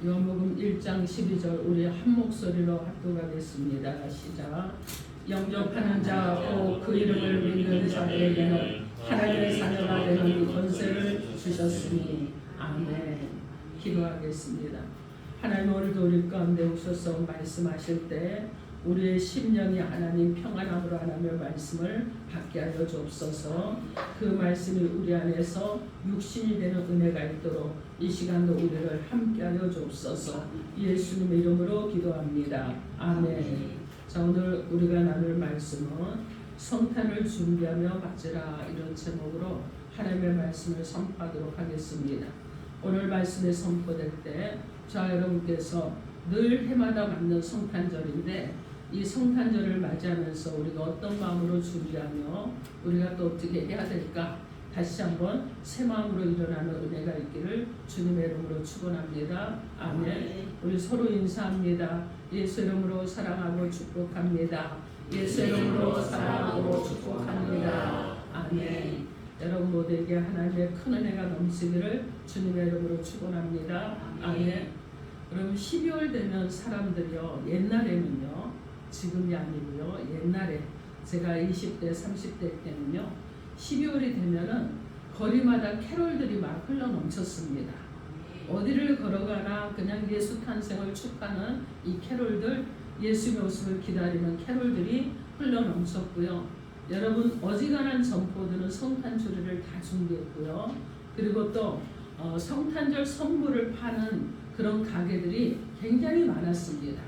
요한복음 1장 12절 우리 한 목소리로 합독하겠습니다. 시작. 영접하는 자고 그 이름을 믿는 자에게는 하나님의 자녀가 되는 권세를 주셨으니 아멘. 기도하겠습니다. 하나님 오늘도 우리 가운데 오셔서 말씀하실 때 우리의 심령이 하나님 평안함으로 하나님의 말씀을 받게 하여 주옵소서. 그 말씀이 우리 안에서 육신이 되는 은혜가 있도록 이 시간도 우리를 함께 하여 주옵소서. 예수님의 이름으로 기도합니다. 아멘. 자, 오늘 우리가 나눌 말씀은 성탄을 준비하며 맞으라 이런 제목으로 하나님의 말씀을 선포하도록 하겠습니다. 오늘 말씀에 선포될 때 저 여러분께서 늘 해마다 맞는 성탄절인데 이 성탄절을 맞이하면서 우리가 어떤 마음으로 준비하며 우리가 또 어떻게 해야 될까 다시 한번 새 마음으로 일어나는 은혜가 있기를 주님의 이름으로 축원합니다. 아멘. 우리 서로 인사합니다. 예수 이름으로 사랑하고 축복합니다. 예수 이름으로 사랑하고 축복합니다. 아멘. 여러분 모두에게 하나님의 큰 은혜가 넘치기를 주님의 이름으로 축원합니다. 아멘. 그럼 12월 되면 사람들이요 옛날에는요 지금이 아니고요 옛날에 제가 20대 30대 때는요 12월이 되면은 거리마다 캐롤들이 막 흘러 넘쳤습니다. 어디를 걸어가나 그냥 예수 탄생을 축하는 이 캐롤들, 예수의 모습을 기다리는 캐롤들이 흘러 넘쳤고요. 여러분 어지간한 점포들은 성탄 주리를 다 준비했고요. 그리고 또 성탄절 선물을 파는 그런 가게들이 굉장히 많았습니다.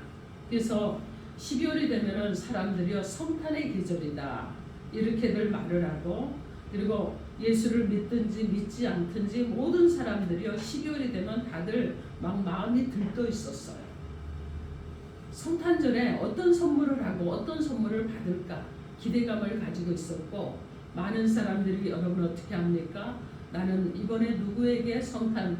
그래서 12월이 되면은 사람들이요 성탄의 계절이다 이렇게들 말을 하고, 그리고 예수를 믿든지 믿지 않든지 모든 사람들이요 12월이 되면 다들 막 마음이 들떠 있었어요. 성탄절에 어떤 선물을 하고 어떤 선물을 받을까 기대감을 가지고 있었고, 많은 사람들이 여러분 어떻게 합니까? 나는 이번에 누구에게 성탄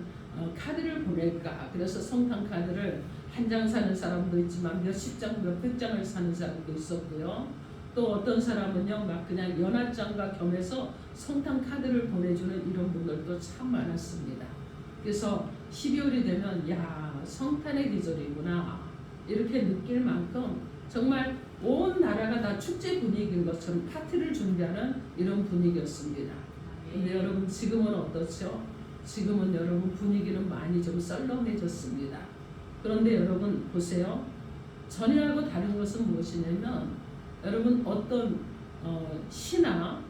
카드를 보낼까? 그래서 성탄 카드를 한 장 사는 사람도 있지만 몇십 장, 몇백 장을 사는 사람도 있었고요. 또 어떤 사람은요, 막 그냥 연합장과 겸해서 성탄 카드를 보내주는 이런 분들도 참 많았습니다. 그래서 12월이 되면 야 성탄의 계절이구나 이렇게 느낄 만큼 정말 온 나라가 다 축제 분위기인 것처럼 파티를 준비하는 이런 분위기였습니다. 근데 여러분 지금은 어떻죠? 지금은 여러분 분위기는 많이 좀 썰렁해졌습니다. 그런데 여러분 보세요. 전에하고 다른 것은 무엇이냐면 여러분 어떤 시나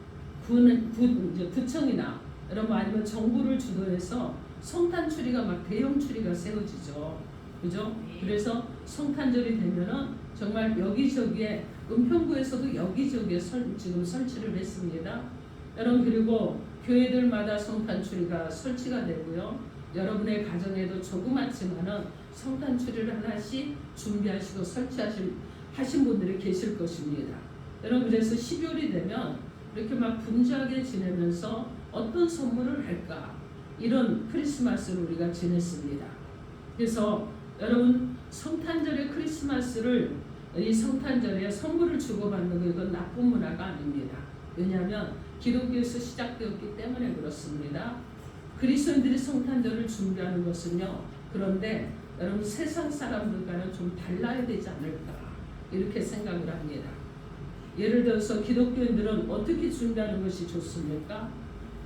구청이나 여러분 아니면 정부를 주도해서 성탄 추리가 막 대형 추리가 세워지죠. 그죠? 그래서 성탄절이 되면은 정말 여기저기에 은평구에서도 여기저기에 지금 설치를 했습니다. 여러분 그리고 교회들마다 성탄 추리가 설치가 되고요. 여러분의 가정에도 조그맣지만은 성탄 추리를 하나씩 준비하시고 하신 분들이 계실 것입니다. 여러분 그래서 12월이 되면 이렇게 막 분주하게 지내면서 어떤 선물을 할까 이런 크리스마스를 우리가 지냈습니다. 그래서 여러분 성탄절의 크리스마스를 이 성탄절에 선물을 주고받는 거 이건 나쁜 문화가 아닙니다. 왜냐하면 기독교에서 시작되었기 때문에 그렇습니다. 그리스도인들이 성탄절을 준비하는 것은요. 그런데 여러분 세상 사람들과는 좀 달라야 되지 않을까 이렇게 생각을 합니다. 예를 들어서 기독교인들은 어떻게 준비하는 것이 좋습니까?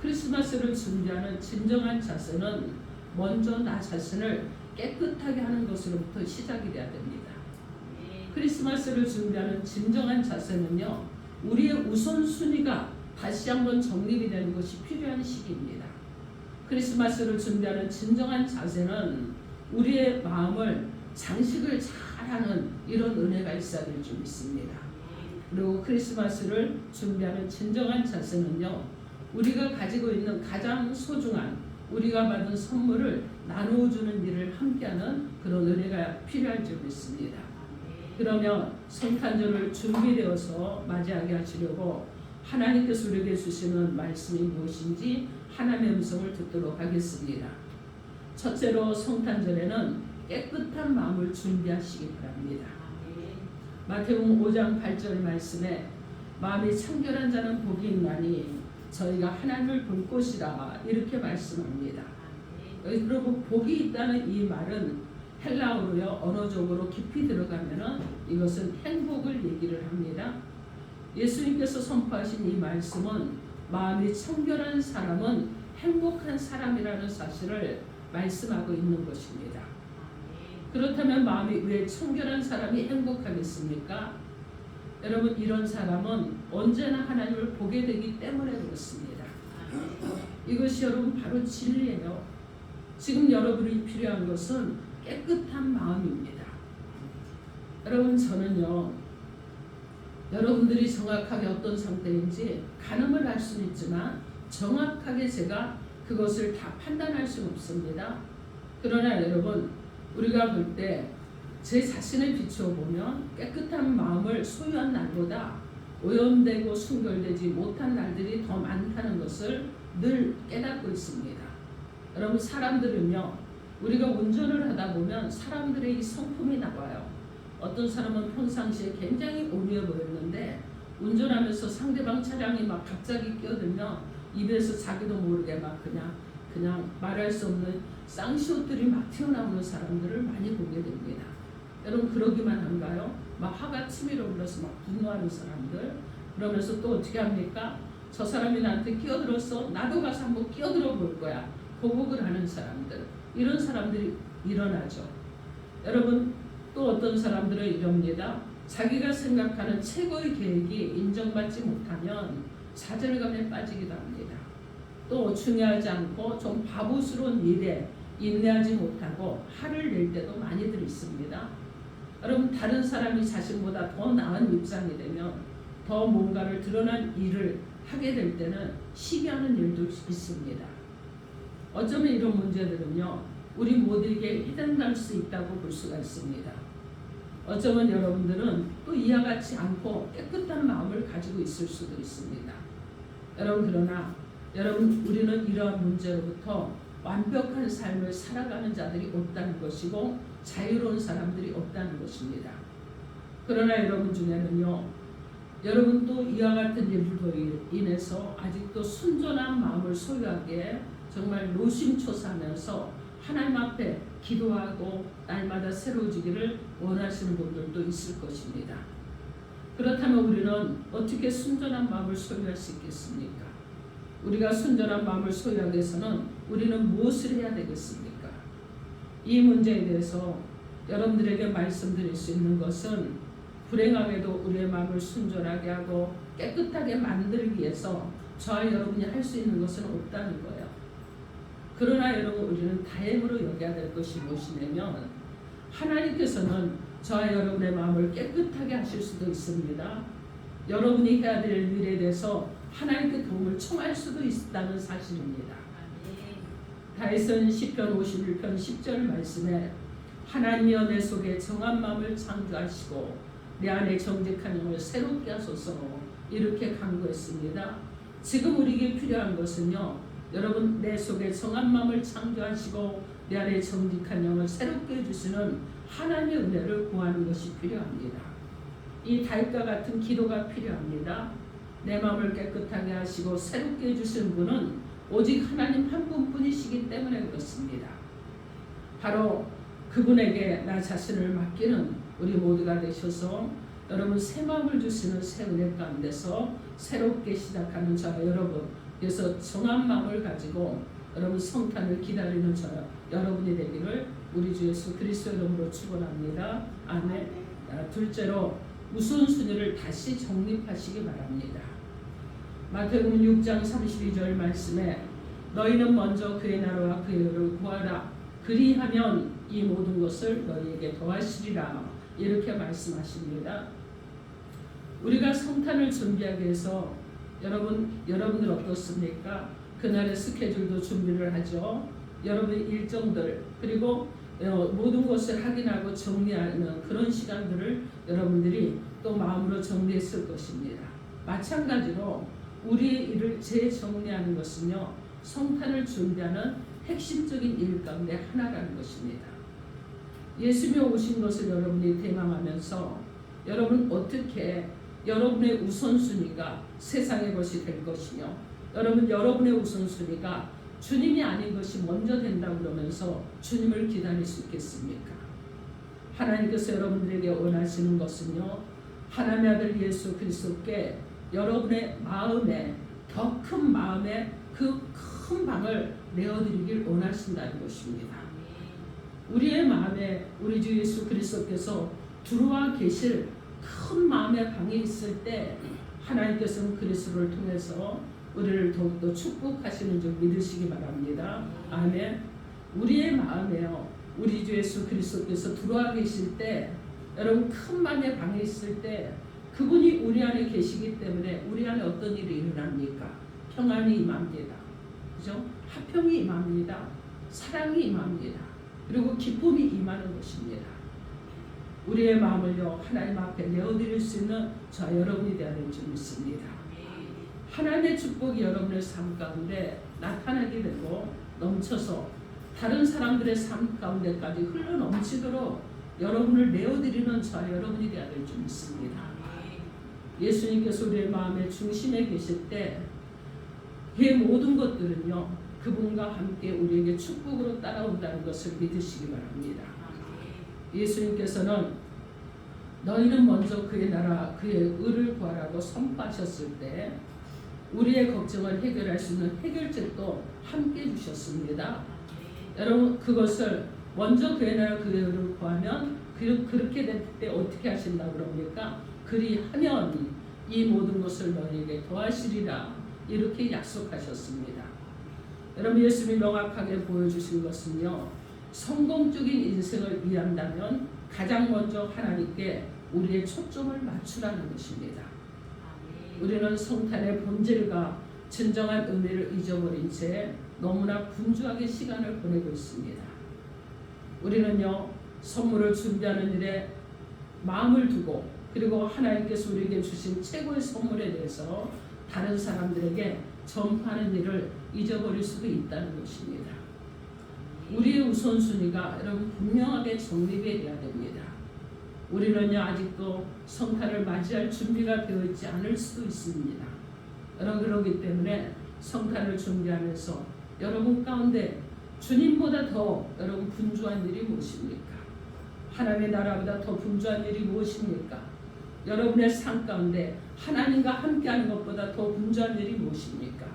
크리스마스를 준비하는 진정한 자세는 먼저 나 자신을 깨끗하게 하는 것으로부터 시작이 돼야 됩니다. 크리스마스를 준비하는 진정한 자세는요. 우리의 우선순위가 다시 한번 정립이 되는 것이 필요한 시기입니다. 크리스마스를 준비하는 진정한 자세는 우리의 마음을 장식을 잘하는 이런 은혜가 있어야 될 줄 믿습니다. 그리고 크리스마스를 준비하는 진정한 자세는요. 우리가 가지고 있는 가장 소중한 우리가 받은 선물을 나누어주는 일을 함께하는 그런 은혜가 필요할 줄 믿습니다. 그러면 성탄절을 준비되어서 맞이하게 하시려고 하나님께서 우리에게 주시는 말씀이 무엇인지 하나님의 음성을 듣도록 하겠습니다. 첫째로 성탄절에는 깨끗한 마음을 준비하시기 바랍니다. 마태복음 5장 8절 말씀에 마음이 청결한 자는 복이 있나니 저희가 하나님을 볼 것이라 이렇게 말씀합니다. 그리고 복이 있다는 이 말은 헬라어로요 언어적으로 깊이 들어가면은 이것은 행복을 얘기를 합니다. 예수님께서 선포하신 이 말씀은 마음이 청결한 사람은 행복한 사람이라는 사실을 말씀하고 있는 것입니다. 그렇다면 마음이 왜 청결한 사람이 행복하겠습니까? 여러분 이런 사람은 언제나 하나님을 보게 되기 때문에 그렇습니다. 이것이 여러분 바로 진리예요. 지금 여러분이 필요한 것은 깨끗한 마음입니다. 여러분 저는요 여러분들이 정확하게 어떤 상태인지 가늠을 할 수는 있지만 정확하게 제가 그것을 다 판단할 수는 없습니다. 그러나 여러분 우리가 볼 때 제 자신을 비추어 보면 깨끗한 마음을 소유한 날보다 오염되고 순결되지 못한 날들이 더 많다는 것을 늘 깨닫고 있습니다. 여러분 사람들은요 우리가 운전을 하다 보면 사람들의 이 성품이 나와요. 어떤 사람은 평상시에 굉장히 온유해 보였는데 운전하면서 상대방 차량이 막 갑자기 끼어들면 입에서 자기도 모르게 막 그냥 말할 수 없는 쌍시옷들이 막 튀어나오는 사람들을 많이 보게 됩니다. 여러분 그러기만 한가요? 막 화가 치밀어 올라서 막 분노하는 사람들 그러면서 또 어떻게 합니까? 저 사람이 나한테 끼어들었어? 나도 가서 한번 끼어들어 볼 거야. 보복을 하는 사람들 이런 사람들이 일어나죠. 여러분 또 어떤 사람들은 이럽니다. 자기가 생각하는 최고의 계획이 인정받지 못하면 좌절감에 빠지기도 합니다. 또 중요하지 않고 좀 바보스러운 일에 인내하지 못하고 화를 낼 때도 많이들 있습니다. 여러분 다른 사람이 자신보다 더 나은 입장이 되면 더 뭔가를 드러난 일을 하게 될 때는 시기하는 일도 있습니다. 어쩌면 이런 문제들은요 우리 모두에게 희생될 수 있다고 볼 수가 있습니다. 어쩌면 여러분들은 또 이와 같지 않고 깨끗한 마음을 가지고 있을 수도 있습니다. 여러분 그러나 여러분 우리는 이러한 문제로부터 완벽한 삶을 살아가는 자들이 없다는 것이고 자유로운 사람들이 없다는 것입니다. 그러나 여러분 중에는요 여러분 또 이와 같은 일들로 인해서 아직도 순전한 마음을 소유하기에 정말 노심초사하면서 하나님 앞에 기도하고 날마다 새로워지기를 원하시는 분들도 있을 것입니다. 그렇다면 우리는 어떻게 순전한 마음을 소유할 수 있겠습니까? 우리가 순전한 마음을 소유하기 위해서는 우리는 무엇을 해야 되겠습니까? 이 문제에 대해서 여러분들에게 말씀드릴 수 있는 것은 불행하게도 우리의 마음을 순전하게 하고 깨끗하게 만들기 위해서 저와 여러분이 할 수 있는 것은 없다는 거예요. 그러나 여러분 우리는 다행으로 여겨야 될 것이 무엇이냐면 하나님께서는 저와 여러분의 마음을 깨끗하게 하실 수도 있습니다. 여러분이 해야 될 일에 대해서 하나님께 도움을 청할 수도 있다는 사실입니다. 다윗은 시편 51편 10절 말씀에 하나님이여 내 속에 정한 마음을 창조하시고 내 안에 정직한 영을 새롭게 하소서 이렇게 간구했습니다. 지금 우리에게 필요한 것은요 여러분 내 속에 정한 마음을 창조하시고 내 안에 정직한 영을 새롭게 해주시는 하나님의 은혜를 구하는 것이 필요합니다. 이 다윗과 같은 기도가 필요합니다. 내 마음을 깨끗하게 하시고 새롭게 해주시는 분은 오직 하나님 한 분뿐이시기 때문에 그렇습니다. 바로 그분에게 나 자신을 맡기는 우리 모두가 되셔서 여러분 새 마음을 주시는 새 은혜 가운데서 새롭게 시작하는 저와 여러분 그래서 정한 마음을 가지고 여러분 성탄을 기다리는 저 여러분이 되기를 우리 주 예수 그리스도의 이름으로 축원합니다. 아멘. 둘째로 우선순위를 다시 정립하시기 바랍니다. 마태복음 6장 32절 말씀에 너희는 먼저 그의 나라와 그의 의를 구하라. 그리하면 이 모든 것을 너희에게 더하시리라. 이렇게 말씀하십니다. 우리가 성탄을 준비하기 위해서 여러분들 어떻습니까? 그날의 스케줄도 준비를 하죠. 여러분의 일정들 그리고 모든 것을 확인하고 정리하는 그런 시간들을 여러분들이 또 마음으로 정리했을 것입니다. 마찬가지로 우리의 일을 재정리하는 것은요. 성탄을 준비하는 핵심적인 일 가운데 하나라는 것입니다. 예수님이 오신 것을 여러분이 대망하면서 여러분 어떻게 여러분의 우선순위가 세상의 것이 될 것이며 여러분의 우선순위가 주님이 아닌 것이 먼저 된다고 그러면서 주님을 기다릴 수 있겠습니까? 하나님께서 여러분들에게 원하시는 것은요, 하나님의 아들 예수 그리스도께 여러분의 마음에, 더 큰 마음에 그 큰 방을 내어드리길 원하신다는 것입니다. 우리의 마음에 우리 주 예수 그리스도께서 들어와 계실 큰 마음의 방이 있을 때 하나님께서는 그리스도를 통해서 우리를 더욱더 축복하시는 줄 믿으시기 바랍니다. 아멘. 우리의 마음에요, 우리 주 예수 그리스도께서 들어와 계실 때, 여러분 큰 마음의 방에 있을 때 그분이 우리 안에 계시기 때문에 우리 안에 어떤 일이 일어납니까? 평안이 임합니다. 그죠? 화평이 임합니다. 사랑이 임합니다. 그리고 기쁨이 임하는 것입니다. 우리의 마음을요, 하나님 앞에 내어드릴 수 있는 저 여러분이 되어야 될 줄 믿습니다. 하나님의 축복이 여러분의 삶 가운데 나타나게 되고 넘쳐서 다른 사람들의 삶 가운데까지 흘러넘치도록 여러분을 내어드리는 저 여러분이 되어야 될 줄 믿습니다. 예수님께서 우리의 마음의 중심에 계실 때 이 모든 것들은요, 그분과 함께 우리에게 축복으로 따라온다는 것을 믿으시기 바랍니다. 예수님께서는 너희는 먼저 그의 나라 그의 의를 구하라고 선포하셨을 때 우리의 걱정을 해결할 수 있는 해결책도 함께 주셨습니다. 여러분 그것을 먼저 그의 나라 그의 의를 구하면 그렇게 될 때 어떻게 하신다고 그럽니까? 그리하면 이 모든 것을 너희에게 더하시리라 이렇게 약속하셨습니다. 여러분 예수님이 명확하게 보여주신 것은요, 성공적인 인생을 위한다면 가장 먼저 하나님께 우리의 초점을 맞추라는 것입니다. 우리는 성탄의 본질과 진정한 의미를 잊어버린 채 너무나 분주하게 시간을 보내고 있습니다. 우리는요, 선물을 준비하는 일에 마음을 두고, 그리고 하나님께서 우리에게 주신 최고의 선물에 대해서 다른 사람들에게 전파하는 일을 잊어버릴 수도 있다는 것입니다. 우리의 우선순위가 여러분 분명하게 정립이 되어야 됩니다. 우리는요, 아직도 성탄을 맞이할 준비가 되어 있지 않을 수도 있습니다. 여러분 그렇기 때문에 성탄을 준비하면서 여러분 가운데 주님보다 더 여러분 분주한 일이 무엇입니까? 하나님의 나라보다 더 분주한 일이 무엇입니까? 여러분의 삶 가운데 하나님과 함께하는 것보다 더 분주한 일이 무엇입니까?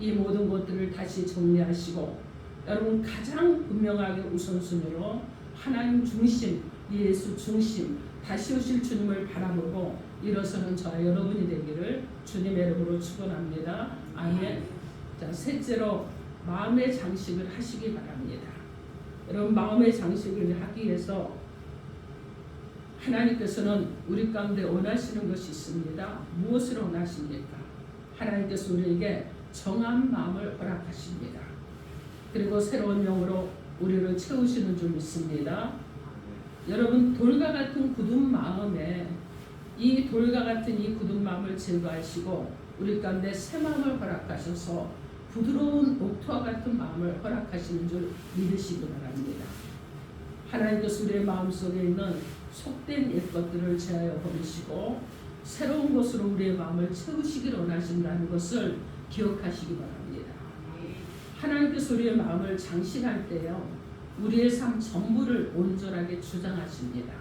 이 모든 것들을 다시 정리하시고 여러분 가장 분명하게 우선순위로 하나님 중심, 예수 중심, 다시 오실 주님을 바라보고 일어서는 저와 여러분이 되기를 주님의 이름으로 축원합니다. 아멘. 자, 셋째로 마음의 장식을 하시기 바랍니다. 여러분 마음의 장식을 하기 위해서 하나님께서는 우리 가운데 원하시는 것이 있습니다. 무엇을 원하십니까? 하나님께서 우리에게 정한 마음을 허락하십니다. 그리고 새로운 영으로 우리를 채우시는 줄 믿습니다. 여러분 돌과 같은 굳은 마음에 이 돌과 같은 이 굳은 마음을 제거하시고 우리 가운데 새 마음을 허락하셔서 부드러운 옥토와 같은 마음을 허락하시는 줄 믿으시기 바랍니다. 하나님께서 우리의 마음속에 있는 속된 옛 것들을 제하여 버리시고 새로운 것으로 우리의 마음을 채우시기를 원하신다는 것을 기억하시기 바랍니다. 하나님께서 우리의 마음을 장식할 때요, 우리의 삶 전부를 온전하게 주장하십니다.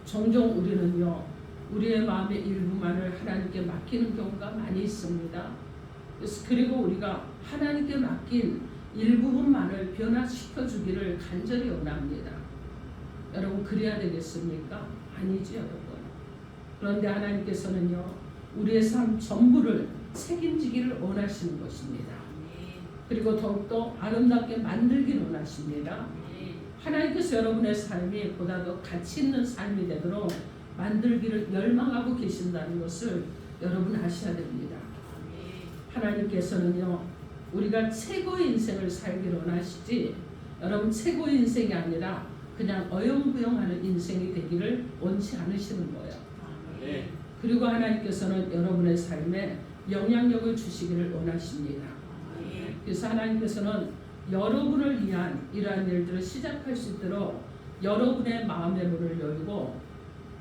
종종 우리는요, 우리의 마음의 일부만을 하나님께 맡기는 경우가 많이 있습니다. 그리고 우리가 하나님께 맡긴 일부분만을 변화시켜 주기를 간절히 원합니다. 여러분 그래야 되겠습니까? 아니죠 여러분. 그런데 하나님께서는요, 우리의 삶 전부를 책임지기를 원하시는 것입니다. 그리고 더욱더 아름답게 만들기를 원하십니다. 하나님께서 여러분의 삶이 보다 더 가치 있는 삶이 되도록 만들기를 열망하고 계신다는 것을 여러분 아셔야 됩니다. 하나님께서는요, 우리가 최고의 인생을 살기를 원하시지 여러분 최고의 인생이 아니라 그냥 어영부영하는 인생이 되기를 원치 않으시는 거예요. 그리고 하나님께서는 여러분의 삶에 영향력을 주시기를 원하십니다. 그래서 하나님께서는 여러분을 위한 이러한 일들을 시작할 수 있도록 여러분의 마음의 문을 열고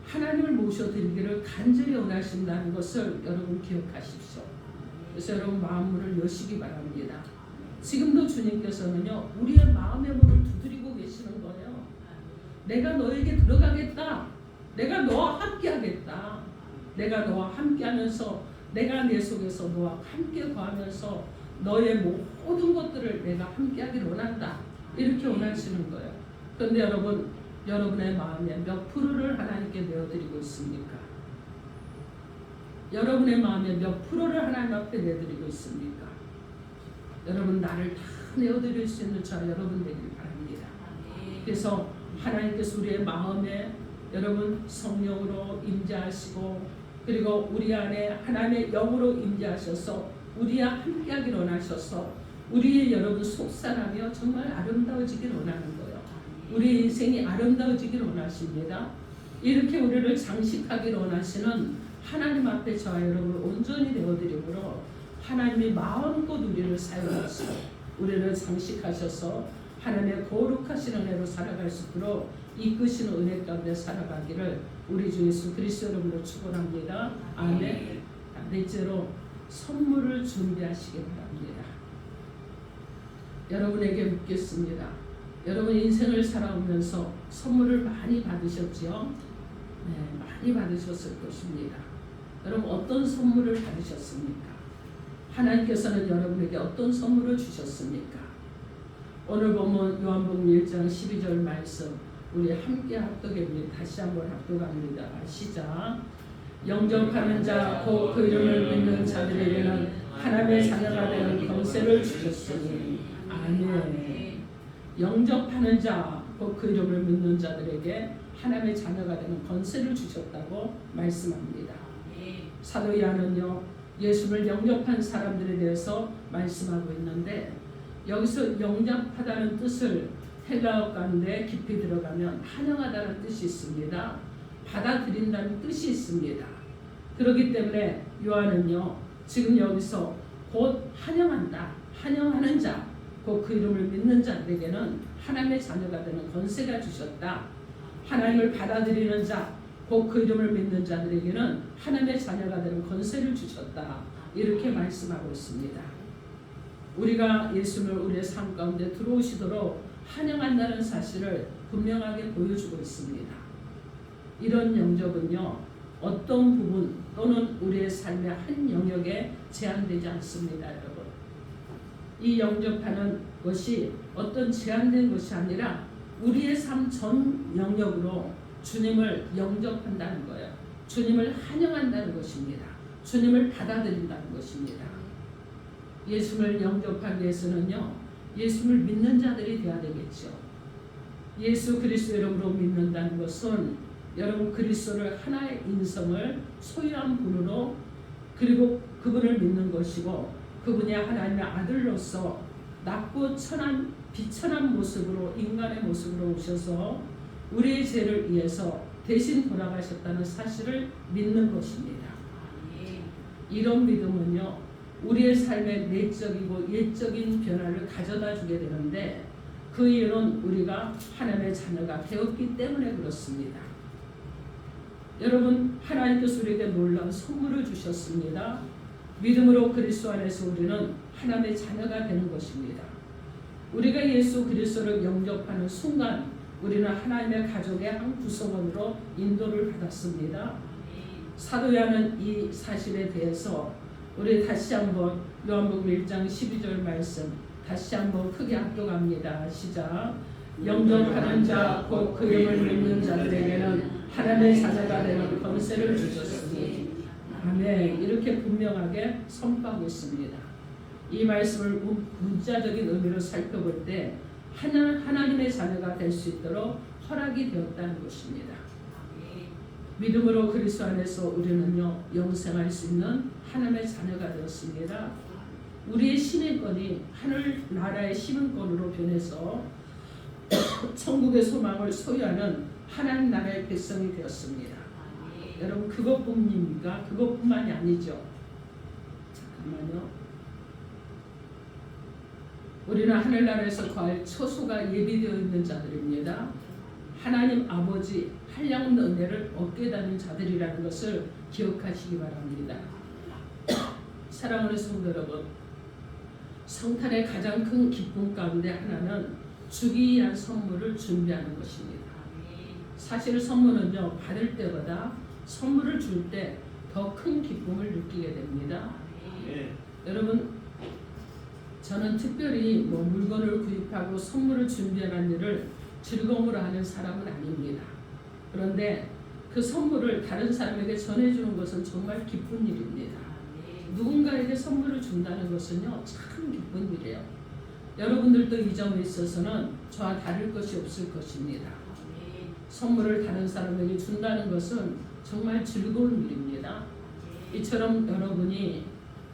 하나님을 모셔드리기를 간절히 원하신다는 것을 여러분 기억하십시오. 그래서 여러분 마음 문을 여시기 바랍니다. 지금도 주님께서는요, 우리의 마음의 문을 두드리고 계시는 거예요. 내가 너에게 들어가겠다. 내가 너와 함께하겠다. 내가 너와 함께하면서 내가 내 속에서 너와 함께 거하면서 너의 모든 것들을 내가 함께하기를 원한다. 이렇게 원하시는 거예요. 그런데 여러분, 여러분의 마음에 몇 프로를 하나님께 내어드리고 있습니까? 여러분의 마음에 몇 프로를 하나님 앞에 내드리고 있습니까? 여러분, 나를 다 내어드릴 수 있는 저 여러분 되길 바랍니다. 그래서 하나님께서 우리의 마음에 여러분 성령으로 임재하시고 그리고 우리 안에 하나님의 영으로 임재하셔서 우리와 함께하기를 원하셔서 우리의 여러분 속사람이요 정말 아름다워지기를 원하는 거예요. 우리 인생이 아름다워지기를 원하십니다. 이렇게 우리를 장식하기를 원하시는 하나님 앞에 저와 여러분을 온전히 내어드림으로 하나님이 마음껏 우리를 사용하시고 우리를 장식하셔서 하나님의 거룩하신 은혜로 살아갈 수 있도록 이끄시는 은혜 가운데 살아가기를 우리 주 예수 그리스도 이름으로 축원합니다. 아멘. 넷째로 선물을 준비하시기 바랍니다. 여러분에게 묻겠습니다. 여러분 인생을 살아오면서 선물을 많이 받으셨지요? 네, 많이 받으셨을 것입니다. 여러분 어떤 선물을 받으셨습니까? 하나님께서는 여러분에게 어떤 선물을 주셨습니까? 오늘 보면 요한복음 1장 12절 말씀 우리 함께 합독합니다. 다시 한번 합독합니다. 시작. 영접하는 자 곧 그 이름을 믿는 자들에게는 하나님의 자녀가 되는 권세를 주셨으니 아멘. 영접하는 자 곧 그 이름을 믿는 자들에게 하나님의 자녀가 되는 권세를 주셨다고 말씀합니다. 사도 요한은요 예수를 영접한 사람들에 대해서 말씀하고 있는데 여기서 영접하다는 뜻을 헬라어 가운데 깊이 들어가면 환영하다는 뜻이 있습니다. 받아들인다는 뜻이 있습니다. 그렇기 때문에 요한은요 지금 여기서 곧 환영한다. 환영하는 자, 곧 그 이름을 믿는 자들에게는 하나님의 자녀가 되는 권세가 주셨다. 하나님을 받아들이는 자, 곧 그 이름을 믿는 자들에게는 하나님의 자녀가 되는 권세를 주셨다. 이렇게 말씀하고 있습니다. 우리가 예수를 우리의 삶 가운데 들어오시도록 환영한다는 사실을 분명하게 보여주고 있습니다. 이런 영접은요 어떤 부분 또는 우리의 삶의 한 영역에 제한되지 않습니다. 여러분 이 영접하는 것이 어떤 제한된 것이 아니라 우리의 삶 전 영역으로 주님을 영접한다는 거예요. 주님을 환영한다는 것입니다. 주님을 받아들인다는 것입니다. 예수를 영접하기 위해서는요 예수를 믿는 자들이 되어야 되겠죠. 예수 그리스도 이름으로 믿는다는 것은 여러분 그리스도를 하나의 인성을 소유한 분으로 그리고 그분을 믿는 것이고 그분이 하나님의 아들로서 낮고 천한 비천한 모습으로 인간의 모습으로 오셔서 우리의 죄를 위해서 대신 돌아가셨다는 사실을 믿는 것입니다. 이런 믿음은요 우리의 삶의 내적이고 예적인 변화를 가져다 주게 되는데 그 이유는 우리가 하나님의 자녀가 되었기 때문에 그렇습니다. 여러분 하나님께서 우리에게 놀라운 선물을 주셨습니다. 믿음으로 그리스도 안에서 우리는 하나님의 자녀가 되는 것입니다. 우리가 예수 그리스도를 영접하는 순간 우리는 하나님의 가족의 한 구성원으로 인도를 받았습니다. 사도 요한은 이 사실에 대해서 우리 다시 한번 요한복음 1장 12절 말씀 다시 한번 크게 합독합니다. 시작. 영접하는 자 곧 그 이름을 믿는 자들에게는 하나님의 자녀가 되는 권세를 주셨으니 아멘. 이렇게 분명하게 선포하고 있습니다. 이 말씀을 문자적인 의미로 살펴볼 때 하나님의 자녀가 될 수 있도록 허락이 되었다는 것입니다. 믿음으로 그리스도 안에서 우리는요 영생할 수 있는 하나님의 자녀가 되었습니다. 우리의 시민권이 하늘나라의 시민권으로 변해서 천국의 소망을 소유하는 하나님 나라의 백성이 되었습니다. 여러분 그것뿐입니까? 그것뿐만이 아니죠. 잠깐만요. 우리는 하늘나라에서 거할 처소가 예비되어 있는 자들입니다. 하나님 아버지 한량 은혜를 얻게 되는 자들이라는 것을 기억하시기 바랍니다. 사랑하는 성도 여러분, 성탄의 가장 큰 기쁨 가운데 하나는 주기 위한 선물을 준비하는 것입니다. 사실 선물은요, 받을 때보다 선물을 줄 때 더 큰 기쁨을 느끼게 됩니다. 여러분, 저는 특별히 물건을 구입하고 선물을 준비하는 일을 즐거움으로 하는 사람은 아닙니다. 그런데 그 선물을 다른 사람에게 전해주는 것은 정말 기쁜 일입니다. 누군가에게 선물을 준다는 것은요, 참 기쁜 일이에요. 여러분들도 이 점에 있어서는 저와 다를 것이 없을 것입니다. 선물을 다른 사람에게 준다는 것은 정말 즐거운 일입니다. 이처럼 여러분이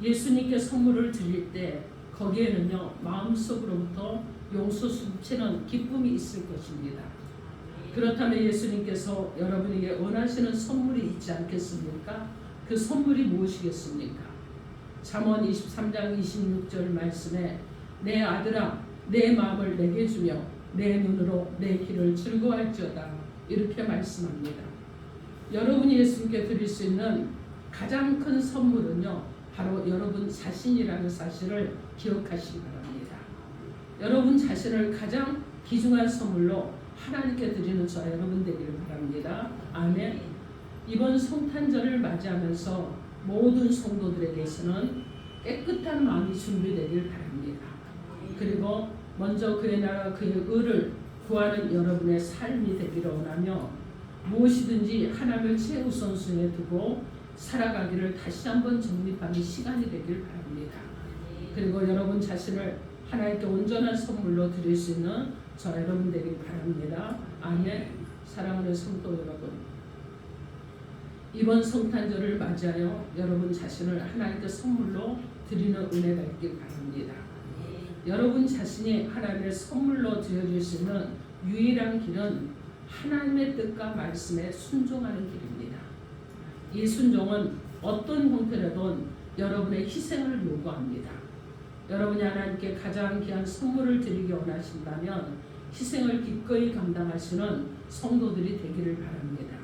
예수님께 선물을 드릴 때 거기에는요, 마음속으로부터 용서 숨치는 기쁨이 있을 것입니다. 그렇다면 예수님께서 여러분에게 원하시는 선물이 있지 않겠습니까? 그 선물이 무엇이겠습니까? 잠언 23장 26절 말씀에 내 아들아 내 마음을 내게 주며 내 눈으로 내 길을 즐거워할지어다, 이렇게 말씀합니다. 여러분이 예수님께 드릴 수 있는 가장 큰 선물은요, 바로 여러분 자신이라는 사실을 기억하시기 바랍니다. 여러분 자신을 가장 귀중한 선물로 하나님께 드리는 저와 여러분 되기를 바랍니다. 아멘. 이번 성탄절을 맞이하면서 모든 성도들에게서는 깨끗한 마음이 준비되길 바랍니다. 그리고 먼저 그의 나라 그의 의를 구하는 여러분의 삶이 되기를 원하며 무엇이든지 하나님을 최우선순위에 두고 살아가기를 다시 한번 정립하는 시간이 되길 바랍니다. 그리고 여러분 자신을 하나님께 온전한 선물로 드릴 수 있는 저 여러분 되길 바랍니다. 아멘. 사랑하는 성도 여러분, 이번 성탄절을 맞이하여 여러분 자신을 하나님께 선물로 드리는 은혜가 있길 바랍니다. 여러분 자신이 하나님의 선물로 드려질 수 있는 유일한 길은 하나님의 뜻과 말씀에 순종하는 길입니다. 이 순종은 어떤 형태라도 여러분의 희생을 요구합니다. 여러분이 하나님께 가장 귀한 선물을 드리기 원하신다면 희생을 기꺼이 감당하시는 성도들이 되기를 바랍니다.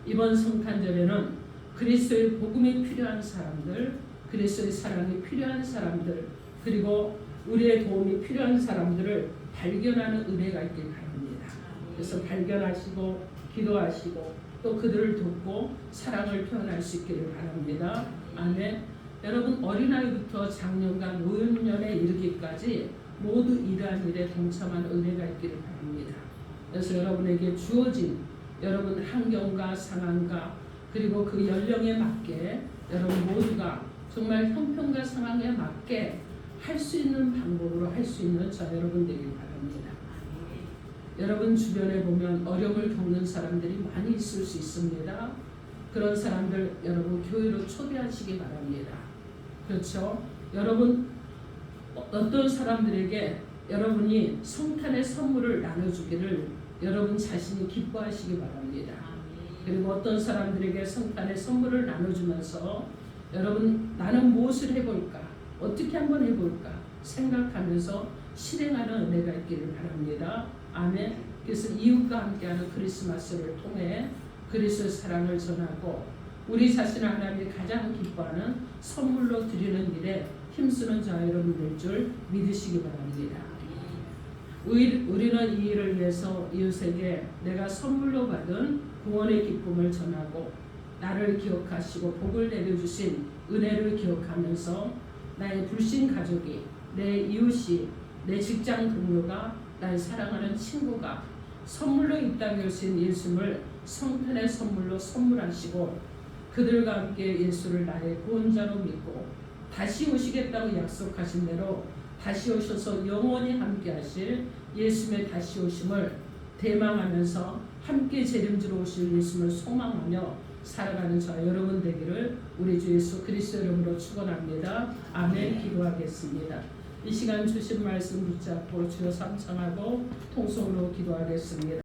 이번 성탄절에는 그리스도의 복음이 필요한 사람들, 그리스도의 사랑이 필요한 사람들, 그리고 우리의 도움이 필요한 사람들을 발견하는 은혜가 있길 바랍니다. 그래서 발견하시고 기도하시고 또 그들을 돕고 사랑을 표현할 수 있기를 바랍니다. 아멘. 여러분, 어린아이부터 장년과 노년에 이르기까지 모두 이러한 일에 동참하는 은혜가 있기를 바랍니다. 그래서 여러분에게 주어진 여러분 환경과 상황과 그리고 그 연령에 맞게 여러분 모두가 정말 형편과 상황에 맞게 할 수 있는 방법으로 할 수 있는 저 여러분 되길 바랍니다. 여러분 주변에 보면 어려움을 겪는 사람들이 많이 있을 수 있습니다. 그런 사람들 여러분 교회로 초대하시기 바랍니다. 그렇죠? 여러분 어떤 사람들에게 여러분이 성탄의 선물을 나눠주기를 여러분 자신이 기뻐하시기 바랍니다. 그리고 어떤 사람들에게 성탄의 선물을 나눠주면서 여러분 나는 무엇을 해볼까? 어떻게 한번 해볼까? 생각하면서 실행하는 은혜가 있기를 바랍니다. 아멘. 그래서 이웃과 함께하는 크리스마스를 통해 그리스도의 사랑을 전하고 우리 자신을 하나님이 가장 기뻐하는 선물로 드리는 일에 힘쓰는 자 여러분 될 줄 믿으시기 바랍니다. 우리는 이 일을 위해서 이웃에게 내가 선물로 받은 구원의 기쁨을 전하고 나를 기억하시고 복을 내려주신 은혜를 기억하면서 나의 불신 가족이, 내 이웃이, 내 직장 동료가, 나의 사랑하는 친구가 선물로 이 땅에 오신 예수님을 성탄의 선물로 선물하시고 그들과 함께 예수를 나의 구원자로 믿고 다시 오시겠다고 약속하신 대로 다시 오셔서 영원히 함께 하실 예수님의 다시 오심을 대망하면서 함께 재림지러 오실 예수님을 소망하며 살아가는 저 여러분 되기를 우리 주 예수 그리스도 이름으로 축원합니다. 아멘. 기도하겠습니다. 이 시간 주신 말씀 붙잡고 주여 삼창하고 통성으로 기도하겠습니다.